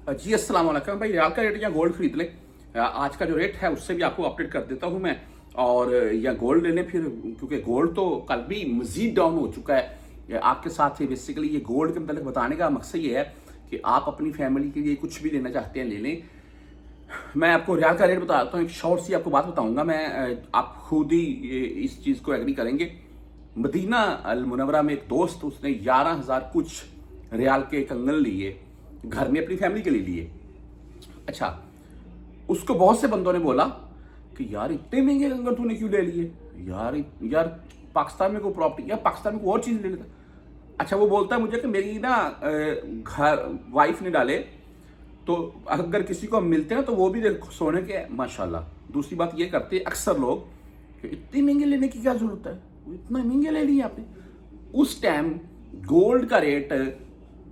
जी अस्सलाम वालेकुम भाई। रियाल का रेट या गोल्ड खरीद ले। आज का जो रेट है उससे भी आपको अपडेट कर देता हूं मैं। और या गोल्ड ले लें फिर, क्योंकि गोल्ड तो कल भी मजीद डाउन हो चुका है आपके साथ ही। बेसिकली ये गोल्ड के मतलब बताने का मकसद ये है कि आप अपनी फैमिली के लिए कुछ भी लेना चाहते हैं ले लें। मैं आपको रियाल का रेट बता देता हूँ, एक शॉर्ट सी आपको बात बताऊंगा मैं, आप खुद ही इस चीज़ को एग्री करेंगे। मदीना अल मुनव्वरा में एक दोस्त, उसने 11,000 कुछ रियाल के कंगन लिए, घर में अपनी फैमिली के लिए लिए। अच्छा, उसको बहुत से बंदों ने बोला कि यार इतने महंगे कंगन तूने क्यों ले लिए, यार पाकिस्तान में कोई प्रॉपर्टी या पाकिस्तान में कोई और चीज़ ले लेता। अच्छा, वो बोलता है मुझे कि मेरी ना घर वाइफ ने डाले, तो अगर किसी को मिलते हैं तो वो भी देखो सोने के माशाल्लाह। दूसरी बात ये करते हैं अक्सर लोग कि इतने महंगे लेने की क्या जरूरत है, इतना महंगे ले लिए आपने। उस टाइम गोल्ड का रेट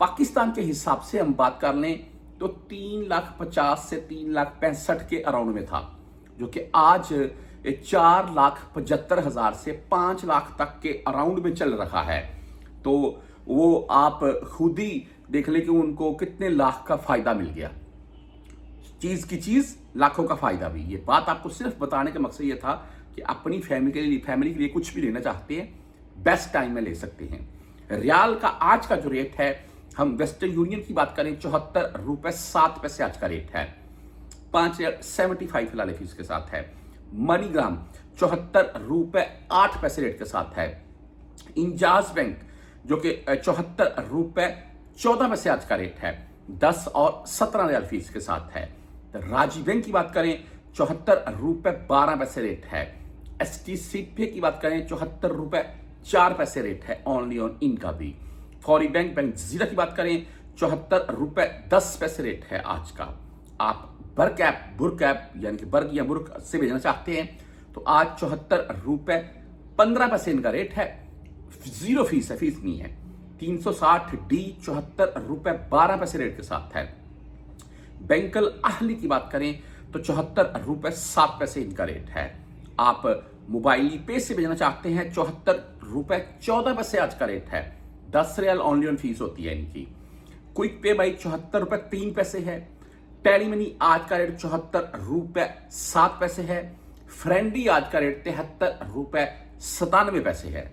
पाकिस्तान के हिसाब से हम बात कर लें तो 3,50,000 से 3,65,000 के अराउंड में था, जो कि आज 4,75,000 से 5 लाख तक के अराउंड में चल रहा है। तो वो आप खुद ही देख लें कि उनको कितने लाख का फायदा मिल गया। चीज की चीज, लाखों का फायदा भी। ये बात आपको सिर्फ बताने का मकसद ये था कि अपनी फैमिली के लिए कुछ भी लेना चाहते हैं, बेस्ट टाइम में ले सकते हैं। रियाल का आज का जो रेट है, हम वेस्टर्न यूनियन की बात करें 74 रुपए 7 पैसे आज का रेट है। 5.75 फिलहाल फीस के साथ है। मनीग्राम 74 रुपए 8 पैसे रेट के साथ है। इंजाज बैंक जो कि 74 रुपए 14 पैसे आज का रेट है, 10 और 17 रियाल फीस के साथ है। तो राजी बैंक की बात करें 74 रुपए 12 पैसे रेट है। ST सीपे की बात करें 74 रुपए 4 पैसे रेट है ओनली ऑन इनका भी। फौरी बैंक जीरा की बात करें 74 रुपए 10 पैसे रेट है आज का। आप बुरकैप यानी कि बर्ग या बुर्क से भेजना चाहते हैं तो आज 74 रुपए 15 पैसे इनका रेट है। जीरो फीस है, फीस नहीं है। 360D 74 रुपए 12 पैसे रेट के साथ है। बैंकल अहली की बात करें तो 74 रुपए 7 पैसे इनका रेट है। आप मोबाइल पे से भेजना चाहते हैं 74 रुपए 14 पैसे आज का रेट है। 10 रियाल ओनली ऑन फीस होती है इनकी। क्विक पे बाई 74 रुपए 3 पैसे है। टेली मनी आज का रेट 74 रुपए 7 पैसे है। फ्रेंडी आज का रेट 73 रुपए 97 पैसे है।